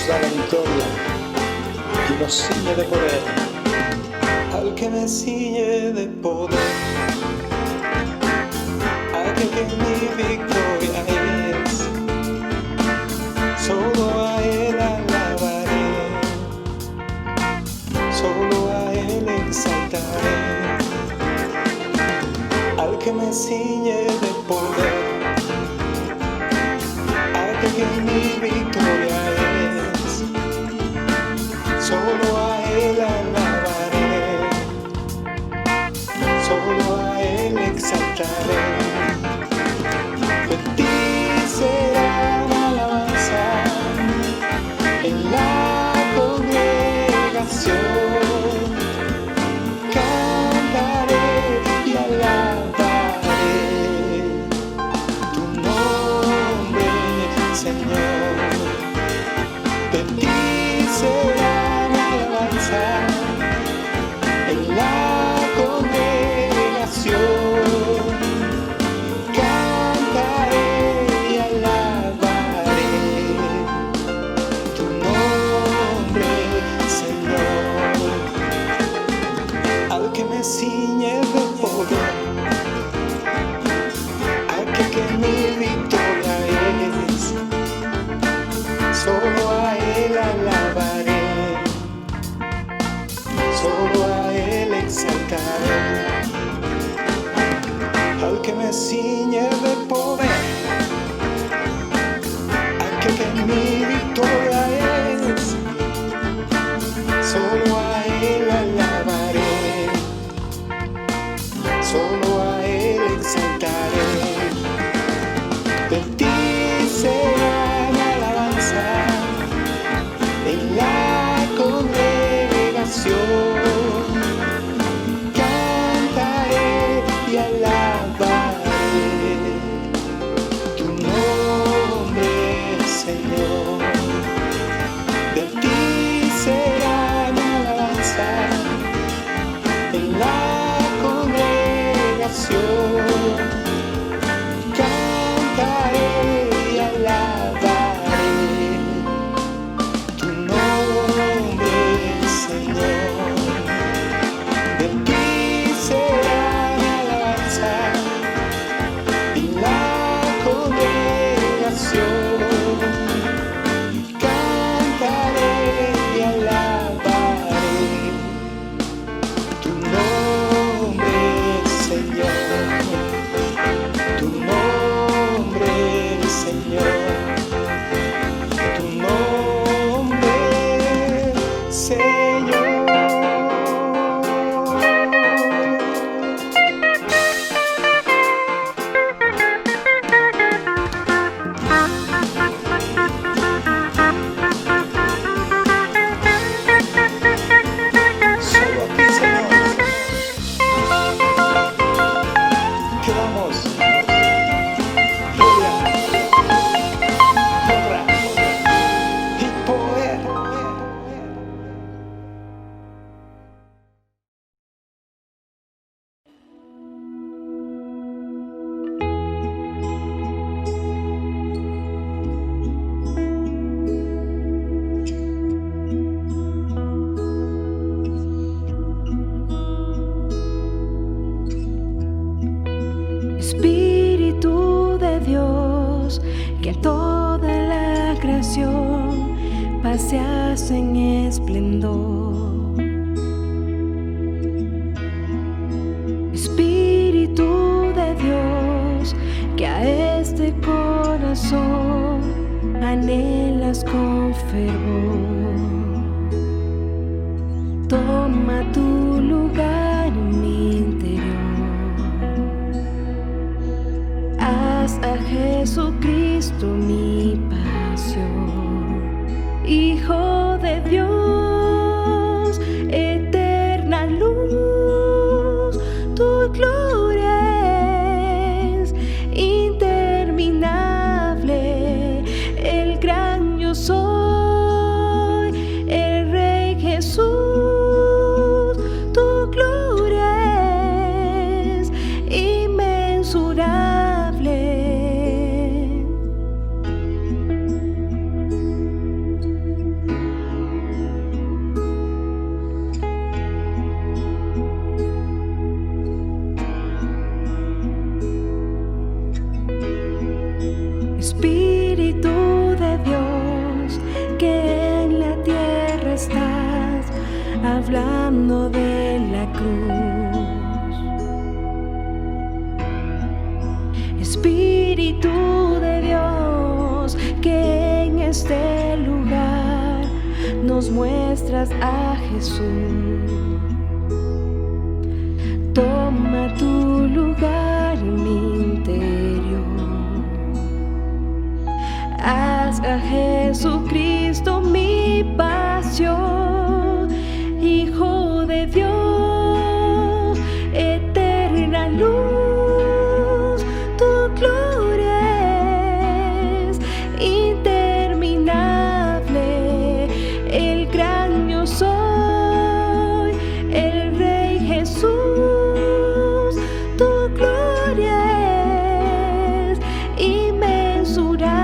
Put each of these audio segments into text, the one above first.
Da la victoria y nos ciñe de poder, al que me ciñe de poder, aquel que mi victoria es, solo a él alabaré, solo a él exaltaré, al que me ciñe de poder, aquel que mi victoria es. Solo a él alabaré, solo a él exaltaré. De ti será la alabanza en la congregación. Cantaré y alabaré tu nombre, Señor. De ti será en la congregación, cantaré y alabaré tu nombre, Señor, al que me ciñe de poder, aquel que mi victoria es, solo a él alabaré, solo a él exaltaré, al que me ciñe de poder, aquel que mi victoria es, solo a él alabaré, solo a él exaltaré. De ti será la alabanza en la congregación. Cantaré y alabaré tu nombre, Señor. De ti será mi alabanza en la congregación. Cantaré y alabaré tu nombre, Señor. Tu nombre, Señor. Tu nombre, Señor. Solo a ti, Señor. Quedamos. Espíritu de Dios, que toda la creación paseas en esplendor. Espíritu de Dios, que a este corazón anhelas con fervor. Toma tu lugar en mi interior. Haz a Jesucristo mi pasión. Hijo de Dios, eterna luz, tu gloria es interminable. El gran yo soy, el Rey que en la tierra estás hablando de la cruz. Espíritu de Dios, que en este lugar nos muestras a Jesús. Toma tu lugar en mi interior. Haz a Jesucristo mi pasión, Hijo de Dios, eterna luz, tu gloria es interminable, el gran yo soy, el Rey Jesús, tu gloria es inmensurable.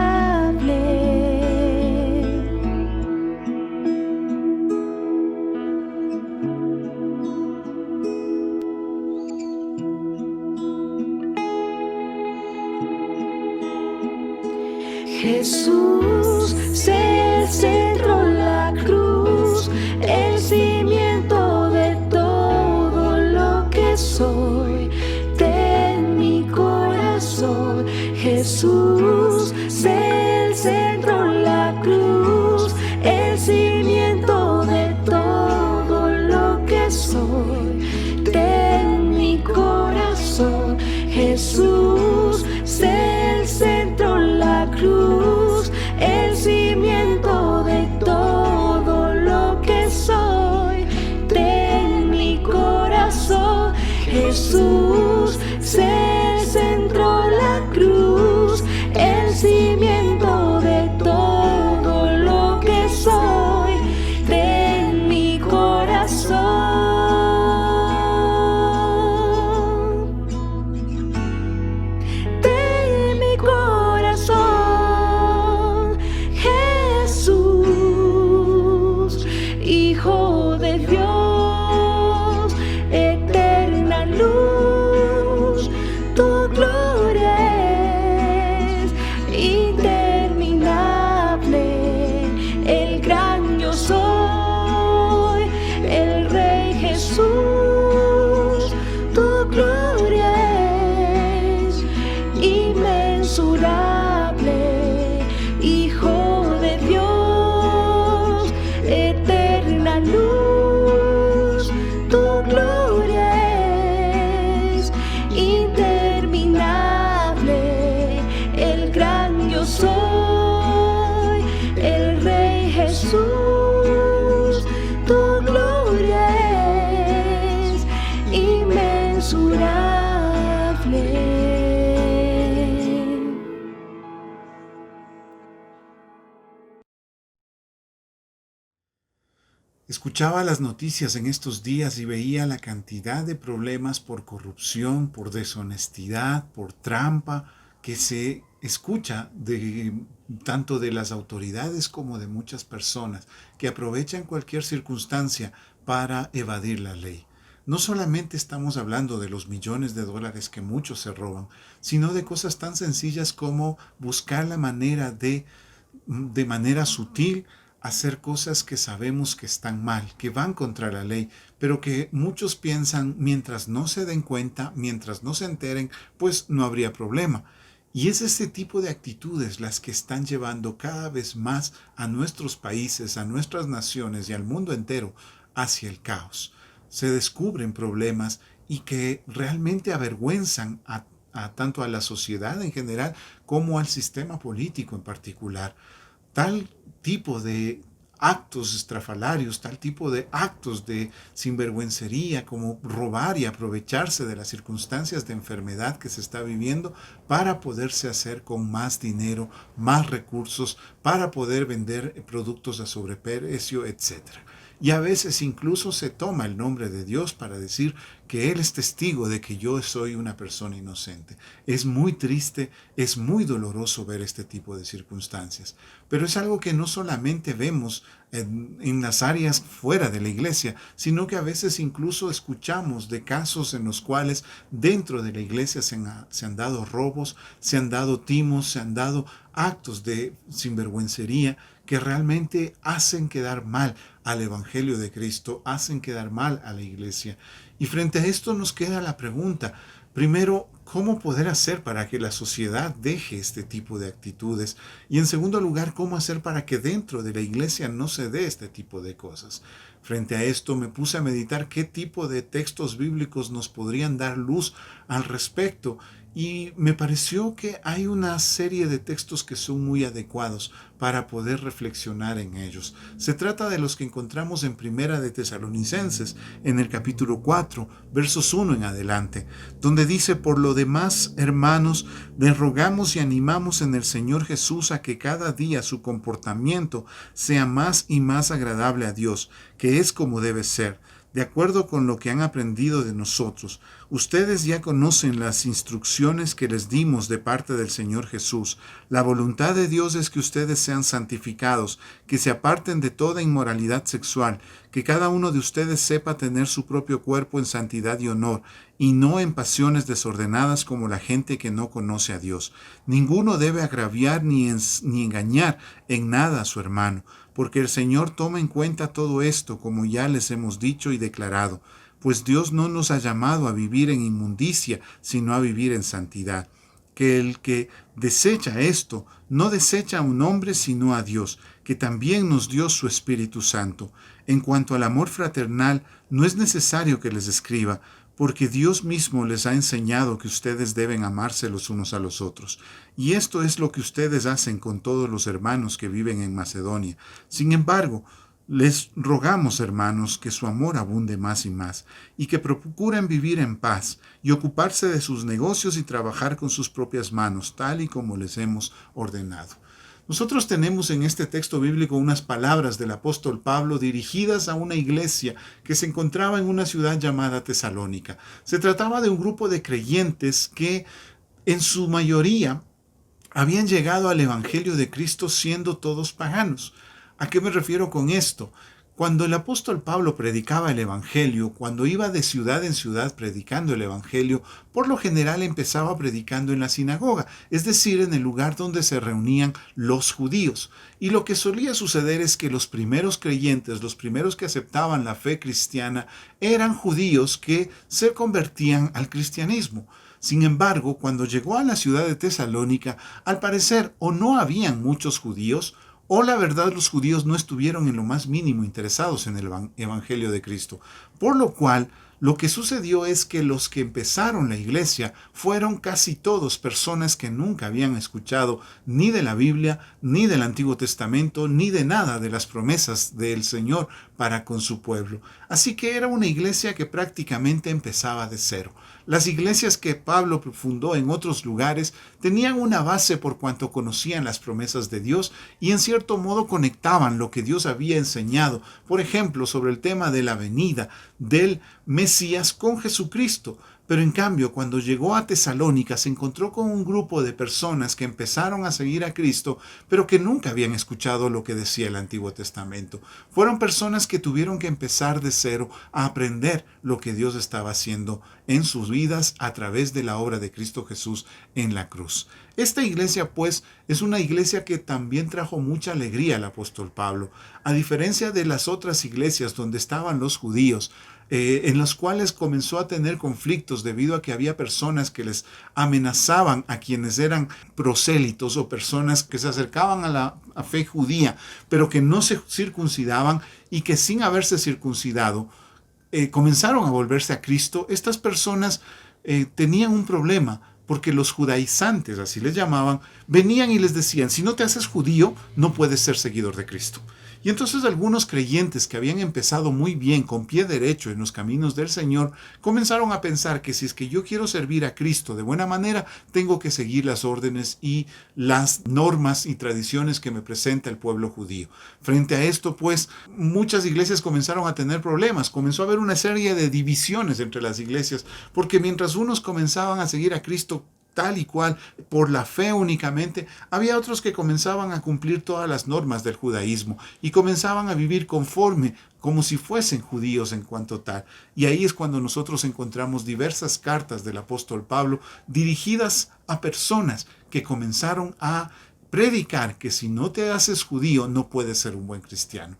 Jesús, sé el centro, la cruz, el cimiento de todo lo que soy. Ten mi corazón, Jesús, sé el centro, la cruz, el cimiento de todo lo que soy. Ten mi corazón, Jesús, sé el centro, la cruz, el cimiento de todo lo que soy. Ten mi corazón, Jesús, sé el centro, la cruz, el cimiento de todo lo que soy. Ten mi corazón. Ten mi corazón, Jesús, Hijo de Dios, eterna luz, tu gloria es interminable, el gran yo soy, el Rey Jesús, tu gloria es inmensurable, Hijo de Dios, eterna luz, tu gloria es interminable, el gran yo soy, el Rey Jesús, tu gloria es inmensurable. Escuchaba las noticias en estos días y veía la cantidad de problemas por corrupción, por deshonestidad, por trampa, que se escucha tanto de las autoridades como de muchas personas que aprovechan cualquier circunstancia para evadir la ley. No solamente estamos hablando de los millones de dólares que muchos se roban, sino de cosas tan sencillas como buscar la manera de manera sutil, hacer cosas que sabemos que están mal, que van contra la ley, pero que muchos piensan mientras no se den cuenta, mientras no se enteren, pues no habría problema. Y es este tipo de actitudes las que están llevando cada vez más a nuestros países, a nuestras naciones y al mundo entero hacia el caos. Se descubren problemas y que realmente avergüenzan tanto a la sociedad en general como al sistema político en particular. Tal tipo de actos estrafalarios, tal tipo de actos de sinvergüencería como robar y aprovecharse de las circunstancias de enfermedad que se está viviendo para poderse hacer con más dinero, más recursos, para poder vender productos a sobreprecio, etc. Y a veces incluso se toma el nombre de Dios para decir que Él es testigo de que yo soy una persona inocente. Es muy triste, es muy doloroso ver este tipo de circunstancias. Pero es algo que no solamente vemos en las áreas fuera de la iglesia, sino que a veces incluso escuchamos de casos en los cuales dentro de la iglesia se han dado robos, se han dado timos, se han dado actos de sinvergüencería que realmente hacen quedar mal al Evangelio de Cristo, hacen quedar mal a la iglesia. Y frente a esto nos queda la pregunta, primero, ¿cómo poder hacer para que la sociedad deje este tipo de actitudes? Y en segundo lugar, ¿cómo hacer para que dentro de la iglesia no se dé este tipo de cosas? Frente a esto me puse a meditar qué tipo de textos bíblicos nos podrían dar luz al respecto y me pareció que hay una serie de textos que son muy adecuados para poder reflexionar en ellos. Se trata de los que encontramos en Primera de Tesalonicenses, en el capítulo 4, versos 1 en adelante, donde dice: por lo demás, hermanos, les rogamos y animamos en el Señor Jesús a que cada día su comportamiento sea más y más agradable a Dios, que es como debe ser, de acuerdo con lo que han aprendido de nosotros. Ustedes ya conocen las instrucciones que les dimos de parte del Señor Jesús. La voluntad de Dios es que ustedes sean santificados, que se aparten de toda inmoralidad sexual, que cada uno de ustedes sepa tener su propio cuerpo en santidad y honor, y no en pasiones desordenadas como la gente que no conoce a Dios. Ninguno debe agraviar ni engañar en nada a su hermano, porque el Señor toma en cuenta todo esto, como ya les hemos dicho y declarado, pues Dios no nos ha llamado a vivir en inmundicia, sino a vivir en santidad. Que el que desecha esto, no desecha a un hombre, sino a Dios, que también nos dio su Espíritu Santo. En cuanto al amor fraternal, no es necesario que les escriba, porque Dios mismo les ha enseñado que ustedes deben amarse los unos a los otros. Y esto es lo que ustedes hacen con todos los hermanos que viven en Macedonia. Sin embargo, les rogamos, hermanos, que su amor abunde más y más, y que procuren vivir en paz, y ocuparse de sus negocios y trabajar con sus propias manos, tal y como les hemos ordenado. Nosotros tenemos en este texto bíblico unas palabras del apóstol Pablo dirigidas a una iglesia que se encontraba en una ciudad llamada Tesalónica. Se trataba de un grupo de creyentes que en su mayoría habían llegado al Evangelio de Cristo siendo todos paganos. ¿A qué me refiero con esto? Cuando el apóstol Pablo predicaba el Evangelio, cuando iba de ciudad en ciudad predicando el Evangelio, por lo general empezaba predicando en la sinagoga, es decir, en el lugar donde se reunían los judíos. Y lo que solía suceder es que los primeros creyentes, los primeros que aceptaban la fe cristiana, eran judíos que se convertían al cristianismo. Sin embargo, cuando llegó a la ciudad de Tesalónica, al parecer o no habían muchos judíos, o la verdad los judíos no estuvieron en lo más mínimo interesados en el Evangelio de Cristo. Por lo cual, lo que sucedió es que los que empezaron la iglesia fueron casi todos personas que nunca habían escuchado ni de la Biblia, ni del Antiguo Testamento, ni de nada de las promesas del Señor para con su pueblo. Así que era una iglesia que prácticamente empezaba de cero. Las iglesias que Pablo fundó en otros lugares tenían una base por cuanto conocían las promesas de Dios y en cierto modo conectaban lo que Dios había enseñado, por ejemplo, sobre el tema de la venida del Mesías con Jesucristo. Pero en cambio, cuando llegó a Tesalónica, se encontró con un grupo de personas que empezaron a seguir a Cristo, pero que nunca habían escuchado lo que decía el Antiguo Testamento. Fueron personas que tuvieron que empezar de cero a aprender lo que Dios estaba haciendo en sus vidas a través de la obra de Cristo Jesús en la cruz. Esta iglesia, pues, es una iglesia que también trajo mucha alegría al apóstol Pablo. A diferencia de las otras iglesias donde estaban los judíos, en los cuales comenzó a tener conflictos debido a que había personas que les amenazaban a quienes eran prosélitos o personas que se acercaban a la fe judía, pero que no se circuncidaban y que sin haberse circuncidado comenzaron a volverse a Cristo. Estas personas tenían un problema, porque los judaizantes, así les llamaban, venían y les decían: si no te haces judío, no puedes ser seguidor de Cristo. Y entonces algunos creyentes que habían empezado muy bien, con pie derecho en los caminos del Señor, comenzaron a pensar que si es que yo quiero servir a Cristo de buena manera, tengo que seguir las órdenes y las normas y tradiciones que me presenta el pueblo judío. Frente a esto, pues, muchas iglesias comenzaron a tener problemas. Comenzó a haber una serie de divisiones entre las iglesias, porque mientras unos comenzaban a seguir a Cristo tal y cual, por la fe únicamente, había otros que comenzaban a cumplir todas las normas del judaísmo y comenzaban a vivir conforme, como si fuesen judíos en cuanto tal. Y ahí es cuando nosotros encontramos diversas cartas del apóstol Pablo dirigidas a personas que comenzaron a predicar que si no te haces judío no puedes ser un buen cristiano.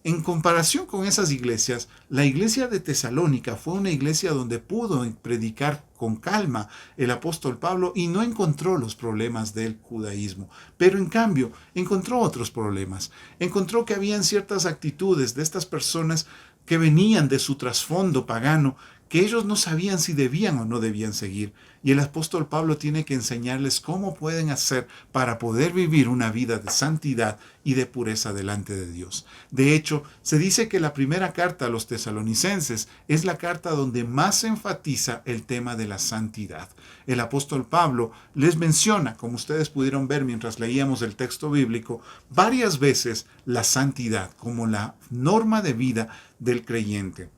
En comparación con esas iglesias, la iglesia de Tesalónica fue una iglesia donde pudo predicar con calma el apóstol Pablo y no encontró los problemas del judaísmo. Pero en cambio, encontró otros problemas. Encontró que habían ciertas actitudes de estas personas que venían de su trasfondo pagano, que ellos no sabían si debían o no debían seguir. Y el apóstol Pablo tiene que enseñarles cómo pueden hacer para poder vivir una vida de santidad y de pureza delante de Dios. De hecho, se dice que la primera carta a los tesalonicenses es la carta donde más se enfatiza el tema de la santidad. El apóstol Pablo les menciona, como ustedes pudieron ver mientras leíamos el texto bíblico, varias veces la santidad como la norma de vida del creyente.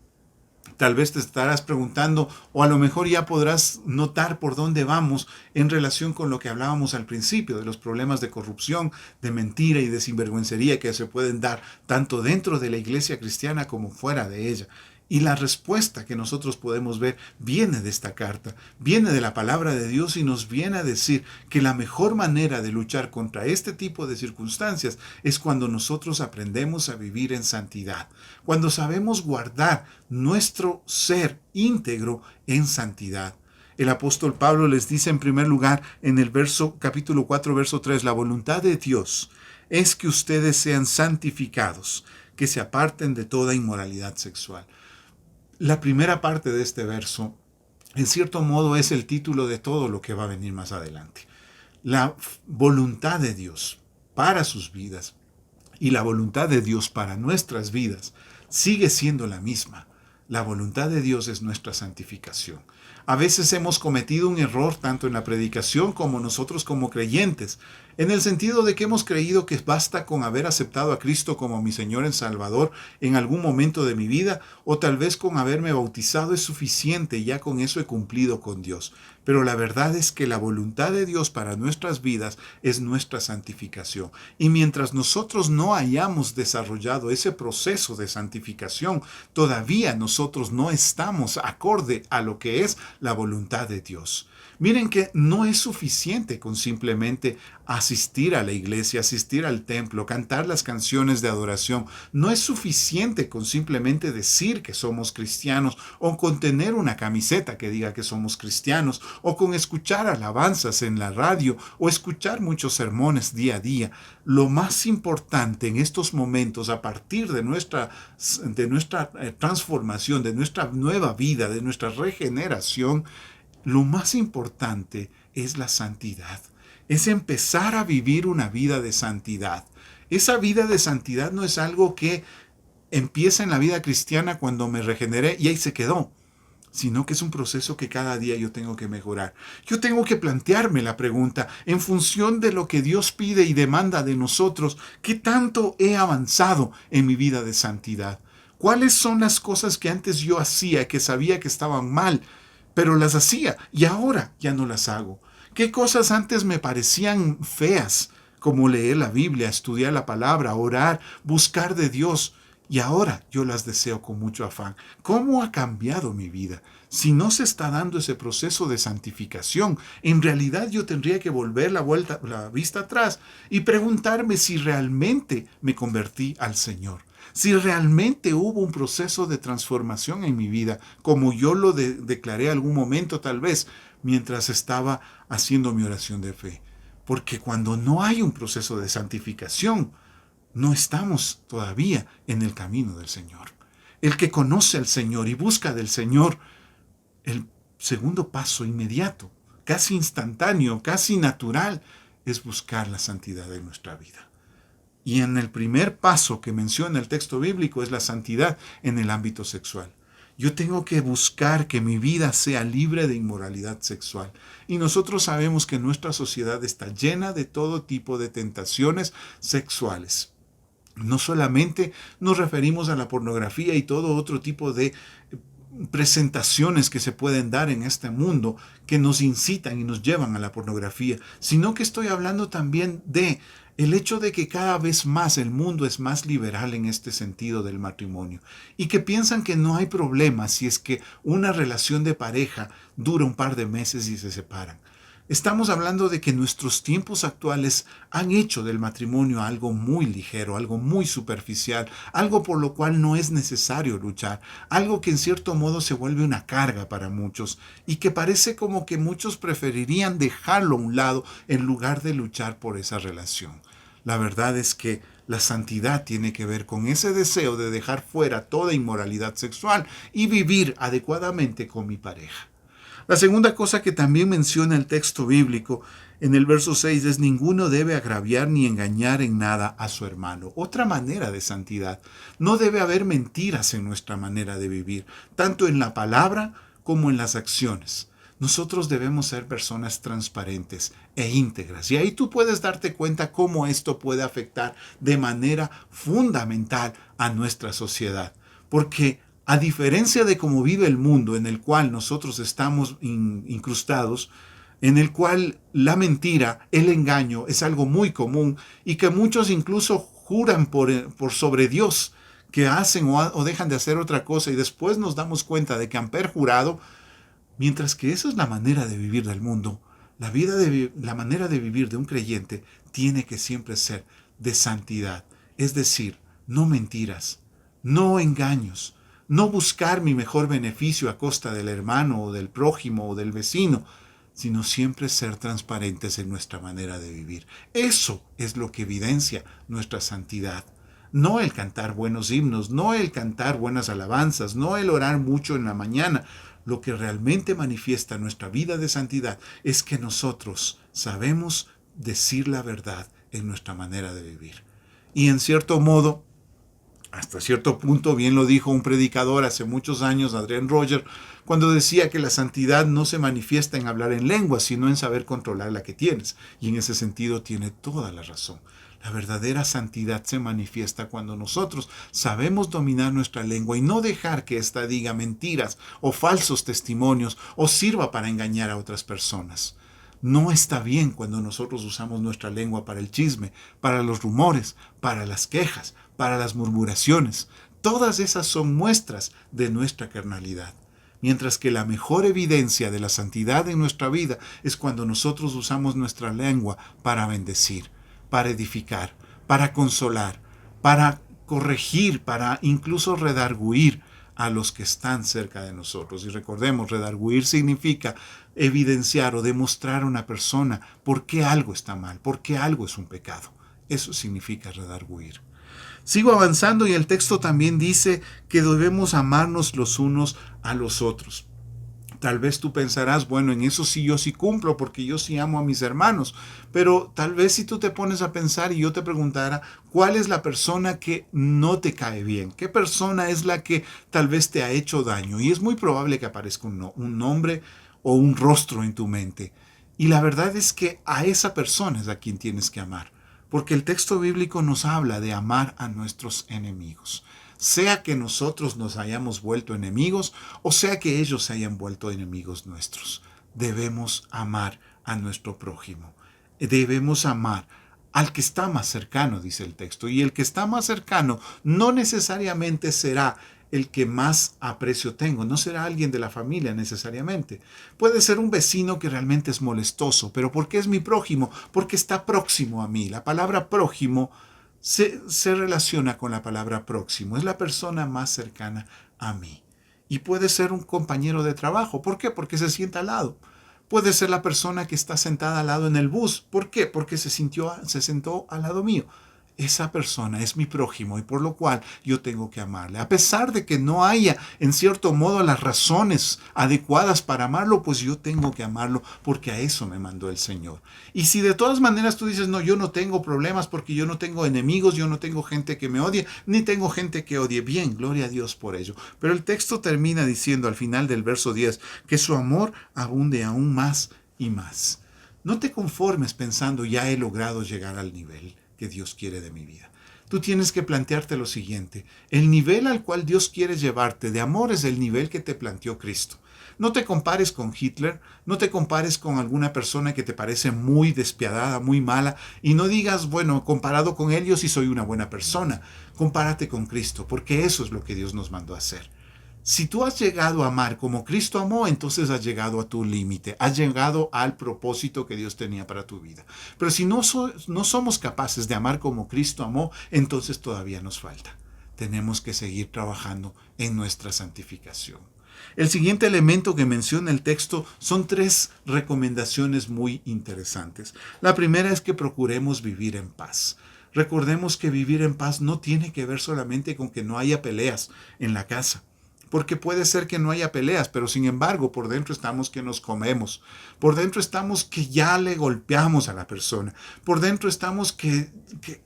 Tal vez te estarás preguntando, o a lo mejor ya podrás notar por dónde vamos en relación con lo que hablábamos al principio, de los problemas de corrupción, de mentira y de sinvergüencería que se pueden dar tanto dentro de la iglesia cristiana como fuera de ella. Y la respuesta que nosotros podemos ver viene de esta carta, viene de la palabra de Dios y nos viene a decir que la mejor manera de luchar contra este tipo de circunstancias es cuando nosotros aprendemos a vivir en santidad, cuando sabemos guardar nuestro ser íntegro en santidad. El apóstol Pablo les dice en primer lugar en el capítulo 4, verso 3, la voluntad de Dios es que ustedes sean santificados, que se aparten de toda inmoralidad sexual. La primera parte de este verso, en cierto modo, es el título de todo lo que va a venir más adelante. La voluntad de Dios para sus vidas y la voluntad de Dios para nuestras vidas sigue siendo la misma. La voluntad de Dios es nuestra santificación. A veces hemos cometido un error tanto en la predicación como nosotros como creyentes, en el sentido de que hemos creído que basta con haber aceptado a Cristo como mi Señor y Salvador en algún momento de mi vida, o tal vez con haberme bautizado es suficiente y ya con eso he cumplido con Dios. Pero la verdad es que la voluntad de Dios para nuestras vidas es nuestra santificación. Y mientras nosotros no hayamos desarrollado ese proceso de santificación, todavía nosotros no estamos acorde a lo que es la voluntad de Dios. Miren que no es suficiente con simplemente asistir a la iglesia, asistir al templo, cantar las canciones de adoración. No es suficiente con simplemente decir que somos cristianos o con tener una camiseta que diga que somos cristianos o con escuchar alabanzas en la radio o escuchar muchos sermones día a día. Lo más importante en estos momentos, a partir de nuestra transformación, de nuestra nueva vida, de nuestra regeneración, lo más importante es la santidad. Es empezar a vivir una vida de santidad. Esa vida de santidad no es algo que empieza en la vida cristiana cuando me regeneré y ahí se quedó, sino que es un proceso que cada día yo tengo que mejorar. Yo tengo que plantearme la pregunta, en función de lo que Dios pide y demanda de nosotros, ¿qué tanto he avanzado en mi vida de santidad? ¿Cuáles son las cosas que antes yo hacía, que sabía que estaban mal, pero las hacía y ahora ya no las hago? ¿Qué cosas antes me parecían feas, como leer la Biblia, estudiar la palabra, orar, buscar de Dios, y ahora yo las deseo con mucho afán? ¿Cómo ha cambiado mi vida? Si no se está dando ese proceso de santificación, en realidad yo tendría que volver la vista atrás y preguntarme si realmente me convertí al Señor. Si realmente hubo un proceso de transformación en mi vida, como yo lo declaré algún momento tal vez, mientras estaba haciendo mi oración de fe. Porque cuando no hay un proceso de santificación, no estamos todavía en el camino del Señor. El que conoce al Señor y busca del Señor, el segundo paso inmediato, casi instantáneo, casi natural, es buscar la santidad en nuestra vida. Y en el primer paso que menciona el texto bíblico es la santidad en el ámbito sexual. Yo tengo que buscar que mi vida sea libre de inmoralidad sexual. Y nosotros sabemos que nuestra sociedad está llena de todo tipo de tentaciones sexuales. No solamente nos referimos a la pornografía y todo otro tipo de presentaciones que se pueden dar en este mundo que nos incitan y nos llevan a la pornografía, sino que estoy hablando también de el hecho de que cada vez más el mundo es más liberal en este sentido del matrimonio y que piensan que no hay problema si es que una relación de pareja dura un par de meses y se separan. Estamos hablando de que nuestros tiempos actuales han hecho del matrimonio algo muy ligero, algo muy superficial, algo por lo cual no es necesario luchar, algo que en cierto modo se vuelve una carga para muchos y que parece como que muchos preferirían dejarlo a un lado en lugar de luchar por esa relación. La verdad es que la santidad tiene que ver con ese deseo de dejar fuera toda inmoralidad sexual y vivir adecuadamente con mi pareja. La segunda cosa que también menciona el texto bíblico en el verso 6 es: ninguno debe agraviar ni engañar en nada a su hermano. Otra manera de santidad. No debe haber mentiras en nuestra manera de vivir, tanto en la palabra como en las acciones. Nosotros debemos ser personas transparentes e íntegras. Y ahí tú puedes darte cuenta cómo esto puede afectar de manera fundamental a nuestra sociedad. Porque a diferencia de cómo vive el mundo en el cual nosotros estamos incrustados, en el cual la mentira, el engaño es algo muy común y que muchos incluso juran por sobre Dios que hacen o dejan de hacer otra cosa y después nos damos cuenta de que han perjurado. Mientras que esa es la manera de vivir del mundo, la manera de vivir de un creyente tiene que siempre ser de santidad. Es decir, no mentiras, no engaños, no buscar mi mejor beneficio a costa del hermano o del prójimo o del vecino, sino siempre ser transparentes en nuestra manera de vivir. Eso es lo que evidencia nuestra santidad. No el cantar buenos himnos, no el cantar buenas alabanzas, no el orar mucho en la mañana. Lo que realmente manifiesta nuestra vida de santidad es que nosotros sabemos decir la verdad en nuestra manera de vivir. Y en cierto modo, hasta cierto punto, bien lo dijo un predicador hace muchos años, Adrian Rogers, cuando decía que la santidad no se manifiesta en hablar en lengua, sino en saber controlar la que tienes. Y en ese sentido tiene toda la razón. La verdadera santidad se manifiesta cuando nosotros sabemos dominar nuestra lengua y no dejar que ésta diga mentiras o falsos testimonios o sirva para engañar a otras personas. No está bien cuando nosotros usamos nuestra lengua para el chisme, para los rumores, para las quejas, para las murmuraciones. Todas esas son muestras de nuestra carnalidad. Mientras que la mejor evidencia de la santidad en nuestra vida es cuando nosotros usamos nuestra lengua para bendecir, para edificar, para consolar, para corregir, para incluso redarguir a los que están cerca de nosotros. Y recordemos, redarguir significa evidenciar o demostrar a una persona por qué algo está mal, por qué algo es un pecado. Eso significa redarguir. Sigo avanzando y el texto también dice que debemos amarnos los unos a los otros. Tal vez tú pensarás, bueno, en eso sí yo sí cumplo porque yo sí amo a mis hermanos. Pero tal vez si tú te pones a pensar y yo te preguntara, ¿cuál es la persona que no te cae bien? ¿Qué persona es la que tal vez te ha hecho daño? Y es muy probable que aparezca un nombre o un rostro en tu mente. Y la verdad es que a esa persona es a quien tienes que amar. Porque el texto bíblico nos habla de amar a nuestros enemigos. Sea que nosotros nos hayamos vuelto enemigos o sea que ellos se hayan vuelto enemigos nuestros. Debemos amar a nuestro prójimo. Debemos amar al que está más cercano, dice el texto. Y el que está más cercano no necesariamente será el que más aprecio tengo. No será alguien de la familia necesariamente. Puede ser un vecino que realmente es molestoso. ¿Pero por qué es mi prójimo? Porque está próximo a mí. La palabra prójimo se relaciona con la palabra próximo. Es la persona más cercana a mí. Y puede ser un compañero de trabajo. ¿Por qué? Porque se sienta al lado. Puede ser la persona que está sentada al lado en el bus. ¿Por qué? Porque se sentó al lado mío. Esa persona es mi prójimo y por lo cual yo tengo que amarle. A pesar de que no haya en cierto modo las razones adecuadas para amarlo, pues yo tengo que amarlo porque a eso me mandó el Señor. Y si de todas maneras tú dices, no, yo no tengo problemas porque yo no tengo enemigos, yo no tengo gente que me odie, ni tengo gente que odie. Bien, gloria a Dios por ello. Pero el texto termina diciendo al final del verso 10 que su amor abunde aún más y más. No te conformes pensando ya he logrado llegar al nivel que Dios quiere de mi vida. Tú tienes que plantearte lo siguiente: el nivel al cual Dios quiere llevarte de amor es el nivel que te planteó Cristo. No te compares con Hitler, no te compares con alguna persona que te parece muy despiadada, muy mala, y no digas, bueno, comparado con él yo sí soy una buena persona. Compárate con Cristo, porque eso es lo que Dios nos mandó a hacer. Si tú has llegado a amar como Cristo amó, entonces has llegado a tu límite, has llegado al propósito que Dios tenía para tu vida. Pero si no somos capaces de amar como Cristo amó, entonces todavía nos falta. Tenemos que seguir trabajando en nuestra santificación. El siguiente elemento que menciona el texto son 3 recomendaciones muy interesantes. La primera es que procuremos vivir en paz. Recordemos que vivir en paz no tiene que ver solamente con que no haya peleas en la casa. Porque puede ser que no haya peleas, pero sin embargo por dentro estamos que nos comemos. Por dentro estamos que ya le golpeamos a la persona. Por dentro estamos que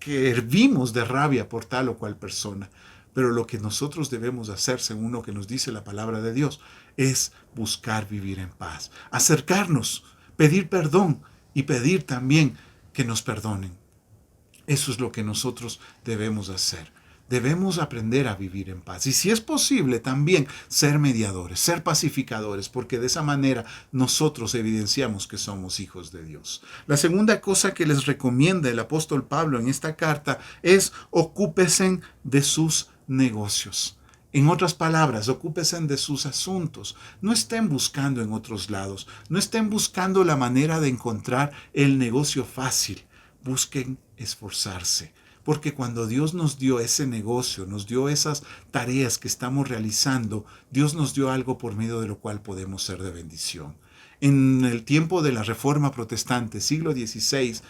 hervimos de rabia por tal o cual persona. Pero lo que nosotros debemos hacer, según lo que nos dice la palabra de Dios, es buscar vivir en paz. Acercarnos, pedir perdón y pedir también que nos perdonen. Eso es lo que nosotros debemos hacer. Debemos aprender a vivir en paz. Y si es posible, también ser mediadores, ser pacificadores, porque de esa manera nosotros evidenciamos que somos hijos de Dios. La segunda cosa que les recomienda el apóstol Pablo en esta carta es ocúpense de sus negocios. En otras palabras, ocúpense de sus asuntos. No estén buscando en otros lados. No estén buscando la manera de encontrar el negocio fácil. Busquen esforzarse. Porque cuando Dios nos dio ese negocio, nos dio esas tareas que estamos realizando, Dios nos dio algo por medio de lo cual podemos ser de bendición. En el tiempo de la Reforma Protestante, siglo XVI,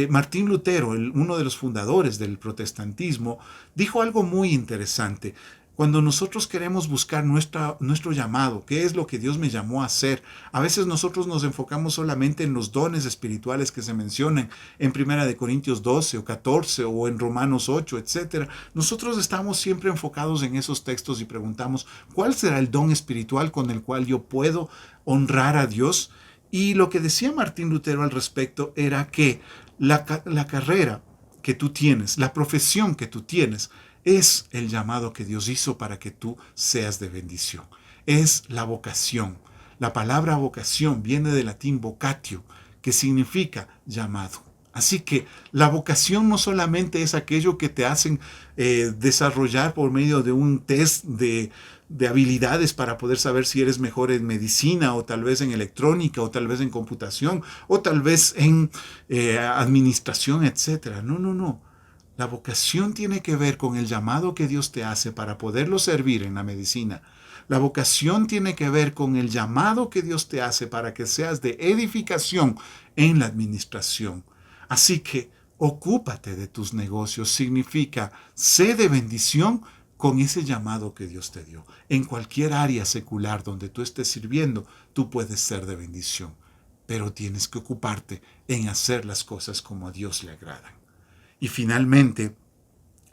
Martín Lutero, uno de los fundadores del protestantismo, dijo algo muy interesante. Cuando nosotros queremos buscar nuestro llamado, qué es lo que Dios me llamó a hacer, a veces nosotros nos enfocamos solamente en los dones espirituales que se mencionan en 1 Corintios 12 o 14 o en Romanos 8, etc. Nosotros estamos siempre enfocados en esos textos y preguntamos, ¿cuál será el don espiritual con el cual yo puedo honrar a Dios? Y lo que decía Martín Lutero al respecto era que la carrera que tú tienes, la profesión que tú tienes, es el llamado que Dios hizo para que tú seas de bendición. Es la vocación. La palabra vocación viene del latín vocatio, que significa llamado. Así que la vocación no solamente es aquello que te hacen desarrollar por medio de un test de habilidades para poder saber si eres mejor en medicina o tal vez en electrónica o tal vez en computación o tal vez en administración, etc. No, no, no. La vocación tiene que ver con el llamado que Dios te hace para poderlo servir en la medicina. La vocación tiene que ver con el llamado que Dios te hace para que seas de edificación en la administración. Así que ocúpate de tus negocios. Significa, sé de bendición con ese llamado que Dios te dio. En cualquier área secular donde tú estés sirviendo, tú puedes ser de bendición. Pero tienes que ocuparte en hacer las cosas como a Dios le agradan. Y finalmente,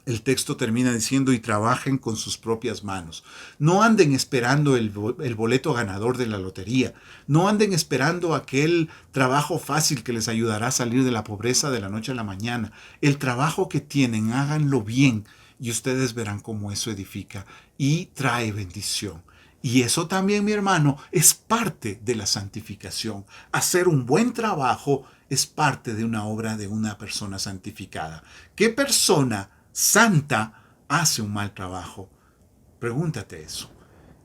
el texto termina diciendo, y trabajen con sus propias manos. No anden esperando el boleto ganador de la lotería. No anden esperando aquel trabajo fácil que les ayudará a salir de la pobreza de la noche a la mañana. El trabajo que tienen, háganlo bien y ustedes verán cómo eso edifica y trae bendición. Y eso también, mi hermano, es parte de la santificación. Hacer un buen trabajo es parte de una obra de una persona santificada. ¿Qué persona santa hace un mal trabajo? Pregúntate eso.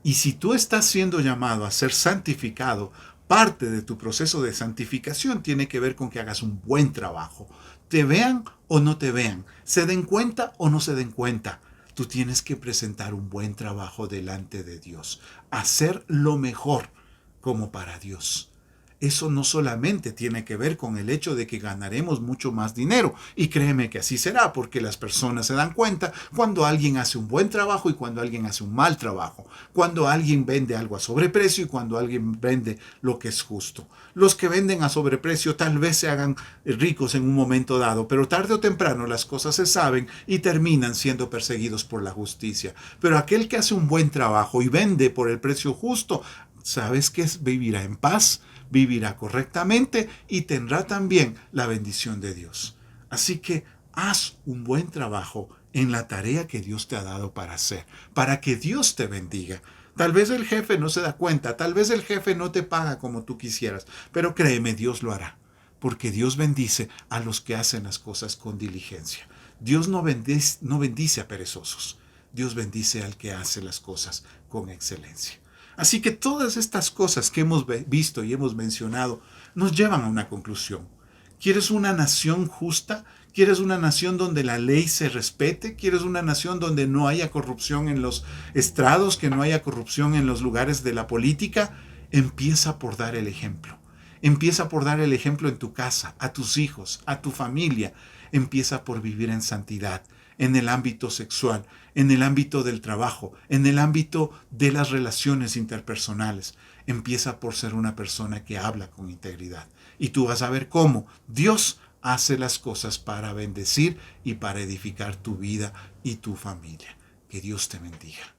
Y si tú estás siendo llamado a ser santificado, parte de tu proceso de santificación tiene que ver con que hagas un buen trabajo. Te vean o no te vean, se den cuenta o no se den cuenta. Tú tienes que presentar un buen trabajo delante de Dios, hacer lo mejor como para Dios. Eso no solamente tiene que ver con el hecho de que ganaremos mucho más dinero, y créeme que así será, porque las personas se dan cuenta cuando alguien hace un buen trabajo y cuando alguien hace un mal trabajo, cuando alguien vende algo a sobreprecio y cuando alguien vende lo que es justo. Los que venden a sobreprecio tal vez se hagan ricos en un momento dado, pero tarde o temprano las cosas se saben y terminan siendo perseguidos por la justicia. Pero aquel que hace un buen trabajo y vende por el precio justo, ¿sabes qué es? Vivirá en paz, vivirá correctamente y tendrá también la bendición de Dios. Así que haz un buen trabajo en la tarea que Dios te ha dado para hacer, para que Dios te bendiga. Tal vez el jefe no se da cuenta, tal vez el jefe no te paga como tú quisieras, pero créeme, Dios lo hará, porque Dios bendice a los que hacen las cosas con diligencia. Dios no bendice a perezosos. Dios bendice al que hace las cosas con excelencia. Así que todas estas cosas que hemos visto y hemos mencionado nos llevan a una conclusión. ¿Quieres una nación justa? ¿Quieres una nación donde la ley se respete? ¿Quieres una nación donde no haya corrupción en los estrados, que no haya corrupción en los lugares de la política? Empieza por dar el ejemplo. Empieza por dar el ejemplo en tu casa, a tus hijos, a tu familia. Empieza por vivir en santidad, en el ámbito sexual, en el ámbito del trabajo, en el ámbito de las relaciones interpersonales. Empieza por ser una persona que habla con integridad. Y tú vas a ver cómo Dios hace las cosas para bendecir y para edificar tu vida y tu familia. Que Dios te bendiga.